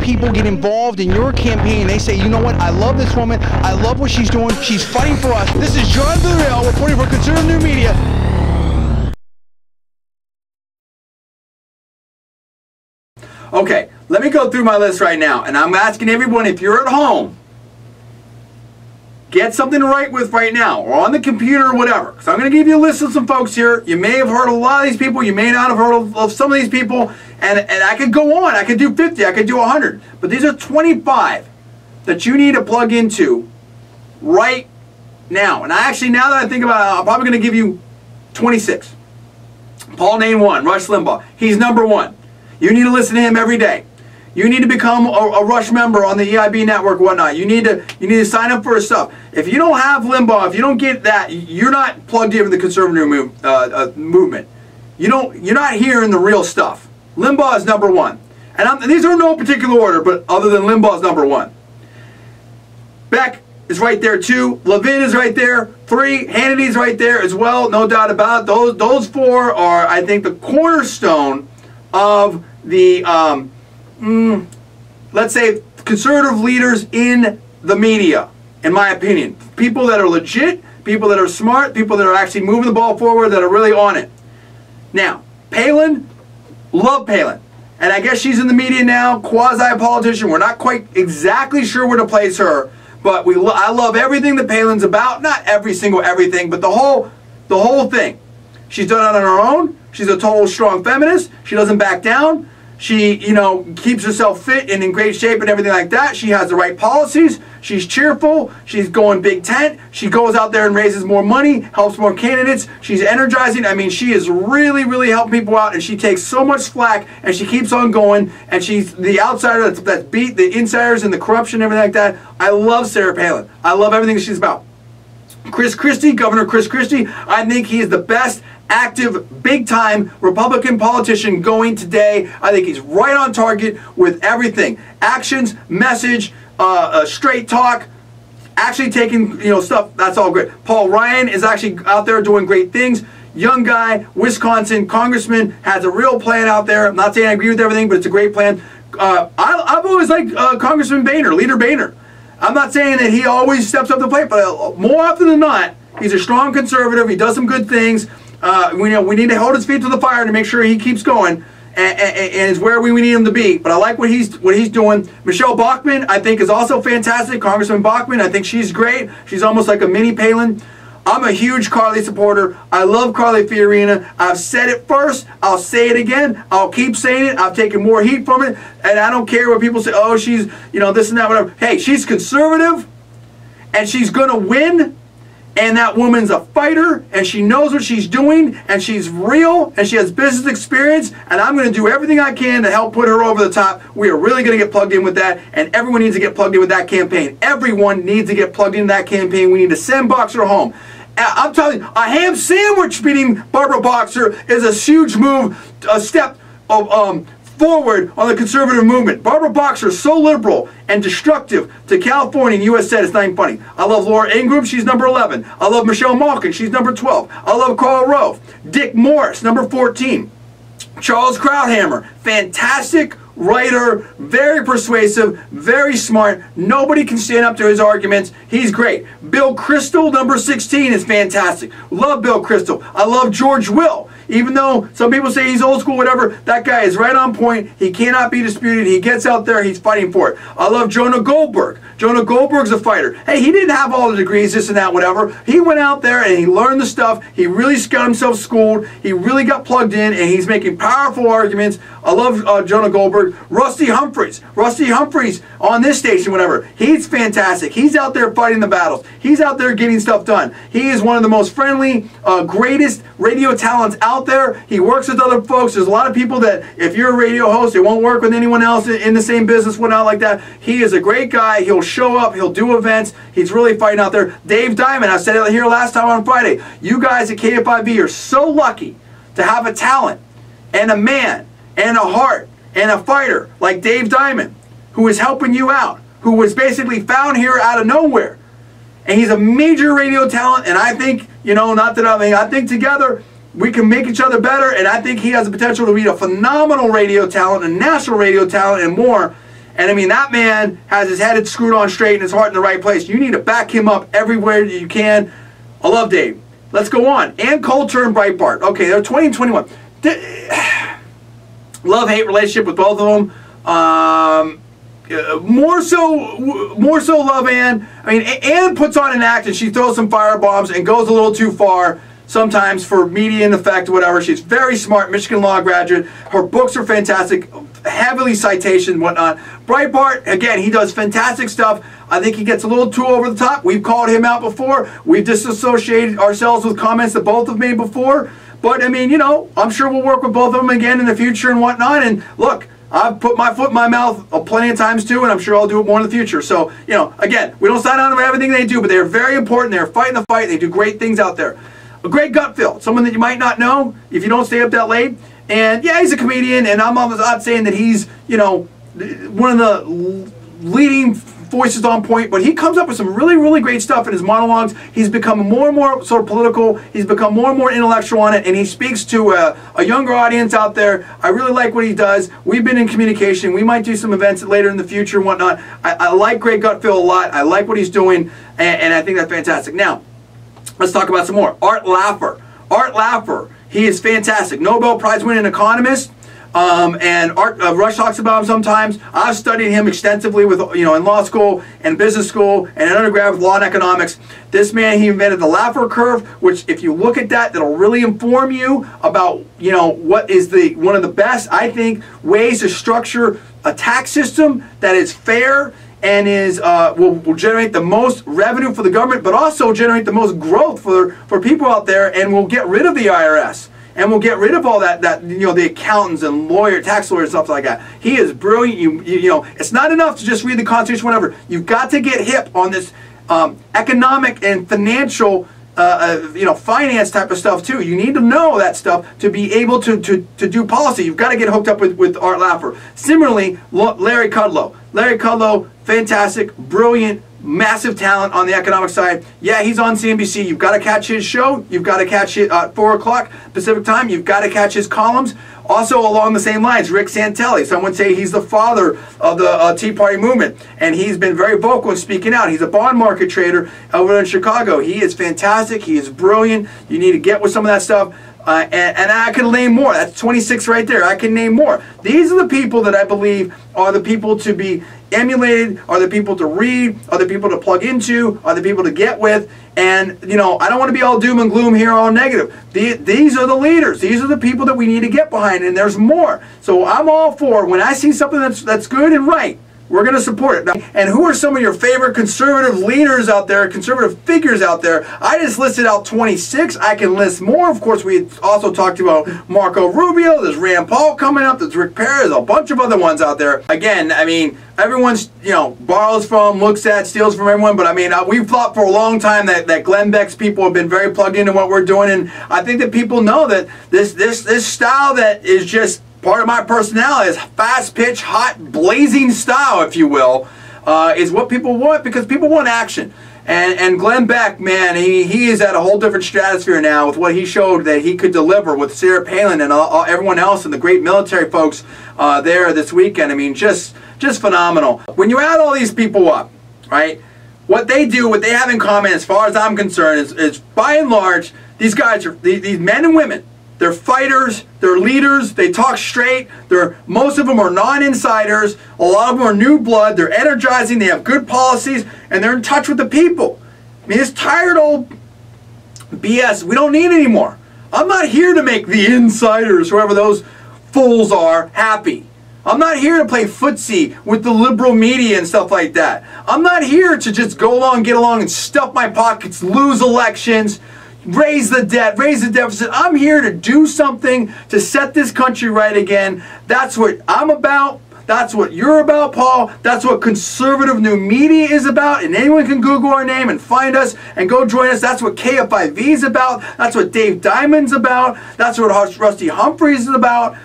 people get involved in your campaign. They say, you know what, I love this woman, I love what she's doing, she's fighting for us. This is John Villarreal reporting for Conservative New Media. Okay, let me go through my list right now, and I'm asking everyone, if you're at home, get something to write with right now, or on the computer or whatever. So I'm going to give you a list of some folks here. You may have heard of a lot of these people, you may not have heard of some of these people, and I could go on. I could do 50, I could do 100, but these are 25 that you need to plug into right now. And I actually, now that I think about it, I'm probably going to give you 26. Paul named one, Rush Limbaugh. He's number one. You need to listen to him every day. You need to become a Rush member on the EIB network, whatnot. You need to sign up for his stuff. If you don't have Limbaugh, if you don't get that, you're not plugged in with the conservative movement. You're not hearing the real stuff. Limbaugh is number one, and these are in no particular order, but other than Limbaugh is number one. Beck is right there too. Levin is right there. 3, Hannity's right there as well, no doubt about it. Those 4 are, I think, the cornerstone of the let's say conservative leaders in the media, in my opinion. People that are legit, people that are smart, people that are actually moving the ball forward, that are really on it. Now, Palin, love Palin. And I guess she's in the media now, quasi-politician. We're not quite exactly sure where to place her, but I love everything that Palin's about. Not every single everything, but the whole thing. She's done it on her own. She's a total strong feminist. She doesn't back down. She, keeps herself fit and in great shape and everything like that. She has the right policies. She's cheerful. She's going big tent. She goes out there and raises more money, helps more candidates. She's energizing. I mean, she is really, really helping people out, and she takes so much slack, and she keeps on going, and she's the outsider that's beat the insiders and the corruption and everything like that. I love Sarah Palin. I love everything that she's about. Chris Christie, Governor Chris Christie, I think he is the best active, big-time Republican politician going today. I think he's right on target with everything. Actions, message, straight talk, actually taking stuff, that's all great. Paul Ryan is actually out there doing great things. Young guy, Wisconsin, congressman, has a real plan out there. I'm not saying I agree with everything, but it's a great plan. I've always liked Congressman Boehner, Leader Boehner. I'm not saying that he always steps up to the plate, but more often than not, he's a strong conservative. He does some good things. We need to hold his feet to the fire to make sure he keeps going and is where we need him to be. But I like what he's doing. Michelle Bachmann, I think, is also fantastic. Congressman Bachmann, I think she's great. She's almost like a mini Palin. I'm a huge Carly supporter. I love Carly Fiorina. I've said it first. I'll say it again. I'll keep saying it. I've taken more heat from it. And I don't care what people say, oh, she's, this and that, whatever. Hey, she's conservative, and she's going to win. And that woman's a fighter, and she knows what she's doing, and she's real, and she has business experience, and I'm going to do everything I can to help put her over the top. We are really going to get plugged in with that, and everyone needs to get plugged in with that campaign. Everyone needs to get plugged into that campaign. We need to send Boxer home. I'm telling you, a ham sandwich beating Barbara Boxer is a huge move, a step of forward on the conservative movement. Barbara Boxer is so liberal and destructive to California and U.S. Senate, it's not even funny. I love Laura Ingraham, she's number 11. I love Michelle Malkin, she's number 12. I love Karl Rove. Dick Morris, number 14. Charles Krauthammer, fantastic writer, very persuasive, very smart. Nobody can stand up to his arguments. He's great. Bill Kristol, number 16, is fantastic. Love Bill Kristol. I love George Will. Even though some people say he's old school, whatever, that guy is right on point. He cannot be disputed. He gets out there, he's fighting for it. I love Jonah Goldberg. Jonah Goldberg's a fighter. Hey, he didn't have all the degrees, this and that, whatever. He went out there and he learned the stuff. He really got himself schooled. He really got plugged in, and he's making powerful arguments. I love Jonah Goldberg. Rusty Humphries. Rusty Humphries on this station, whatever. He's fantastic. He's out there fighting the battles. He's out there getting stuff done. He is one of the most friendly, greatest radio talents out there. He works with other folks. There's a lot of people that if you're a radio host, it won't work with anyone else in the same business, whatnot like that. He is a great guy. He'll show up. He'll do events. He's really fighting out there. Dave Diamond, I said it here last time on Friday. You guys at KFIV are so lucky to have a talent and a man and a heart and a fighter like Dave Diamond, who is helping you out, who was basically found here out of nowhere. And he's a major radio talent, and I think, I think together we can make each other better, and I think he has the potential to be a phenomenal radio talent, a national radio talent, and more. And I mean, that man has his head screwed on straight and his heart in the right place. You need to back him up everywhere you can. I love Dave. Let's go on. Ann Coulter and Breitbart. Okay, they're 20 and 21. Love-hate relationship with both of them. More so love Ann. I mean, Ann puts on an act and she throws some firebombs and goes a little too far sometimes for media and effect, whatever. She's very smart, Michigan law graduate. Her books are fantastic, heavily citation, whatnot. Breitbart, again, he does fantastic stuff. I think he gets a little too over the top. We've called him out before. We've disassociated ourselves with comments that both have made before. But, I mean, you know, I'm sure we'll work with both of them again in the future and whatnot. And look, I've put my foot in my mouth plenty of times too, and I'm sure I'll do it more in the future. So, you know, again, we don't sign on to everything they do, but they're very important. They're fighting the fight. They do great things out there. A great gut feel, someone that you might not know if you don't stay up that late. And yeah, he's a comedian, and I'm not saying that he's, you know, one of the leading voices on point, but he comes up with some really, really great stuff in his monologues. He's become more and more sort of political. He's become more and more intellectual on it, and he speaks to a younger audience out there. I really like what he does. We've been in communication. We might do some events later in the future and whatnot. I like Greg Gutfeld a lot. I like what he's doing, and I think that's fantastic. Now, let's talk about some more. Art Laffer. Art Laffer, he is fantastic. Nobel Prize winning economist. And Art Rush talks about him sometimes. I've studied him extensively with, you know, in law school and business school and in undergrad with law and economics. This man, he invented the Laffer curve, which if you look at that, that'll really inform you about, you know, what is one of the best, I think, ways to structure a tax system that is fair and will generate the most revenue for the government, but also generate the most growth for people out there, and will get rid of the IRS. And we'll get rid of all that you know, the accountants and tax lawyers, stuff like that. He is brilliant. You know, it's not enough to just read the Constitution, whatever. You've got to get hip on this economic and financial, you know, finance type of stuff too. You need to know that stuff to be able to do policy. You've got to get hooked up with Art Laffer. Similarly, Larry Kudlow. Larry Kudlow, fantastic, brilliant, massive talent on the economic side. Yeah, he's on CNBC. You've got to catch his show. You've got to catch it at 4 o'clock Pacific time. You've got to catch his columns. Also along the same lines, Rick Santelli. Some would say he's the father of the Tea Party movement, and he's been very vocal in speaking out. He's a bond market trader over in Chicago. He is fantastic. He is brilliant. You need to get with some of that stuff. And I can name more. That's 26 right there. I can name more. These are the people that I believe are the people to be emulated, are the people to read, are the people to plug into, are the people to get with. And, you know, I don't want to be all doom and gloom here, all negative. These are the leaders. These are the people that we need to get behind, and there's more. So I'm all for, when I see something that's good and right, we're going to support it. Now, and who are some of your favorite conservative leaders out there, conservative figures out there? I just listed out 26. I can list more. Of course, we also talked about Marco Rubio. There's Rand Paul coming up. There's Rick Perry. There's a bunch of other ones out there. Again, I mean, everyone's, you know, borrows from, looks at, steals from everyone. But I mean, we've thought for a long time that Glenn Beck's people have been very plugged into what we're doing. And I think that people know that this style that is just part of my personality, is fast pitch, hot, blazing style, if you will, is what people want, because people want action. And Glenn Beck, man, he is at a whole different stratosphere now with what he showed that he could deliver with Sarah Palin and everyone else and the great military folks there this weekend. I mean, just phenomenal. When you add all these people up, right, what they do, what they have in common, as far as I'm concerned, is by and large, these guys are, these men and women, they're fighters, they're leaders, they talk straight, most of them are non-insiders, a lot of them are new blood, they're energizing, they have good policies, and they're in touch with the people. I mean, this tired old BS, we don't need anymore. I'm not here to make the insiders, whoever those fools are, happy. I'm not here to play footsie with the liberal media and stuff like that. I'm not here to just go along, get along, and stuff my pockets, lose elections, raise the debt, raise the deficit. I'm here to do something to set this country right again. That's what I'm about. That's what you're about, Paul. That's what conservative new media is about. And anyone can Google our name and find us and go join us. That's what KFIV is about. That's what Dave Diamond's about. That's what Rusty Humphreys is about.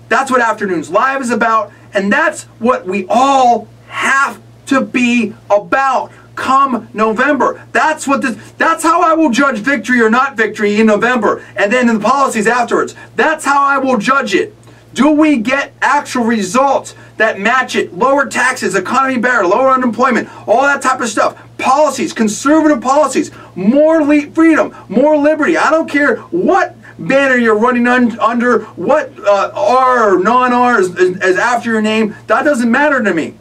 That's what Afternoons Live is about. And that's what we all have to be about come November. That's how I will judge victory or not victory in November, and then in the policies afterwards. That's how I will judge it. Do we get actual results that match it? Lower taxes, economy better, lower unemployment, all that type of stuff. Policies, conservative policies, more freedom, more liberty. I don't care what banner you're running under, what R or non-R is after your name. That doesn't matter to me.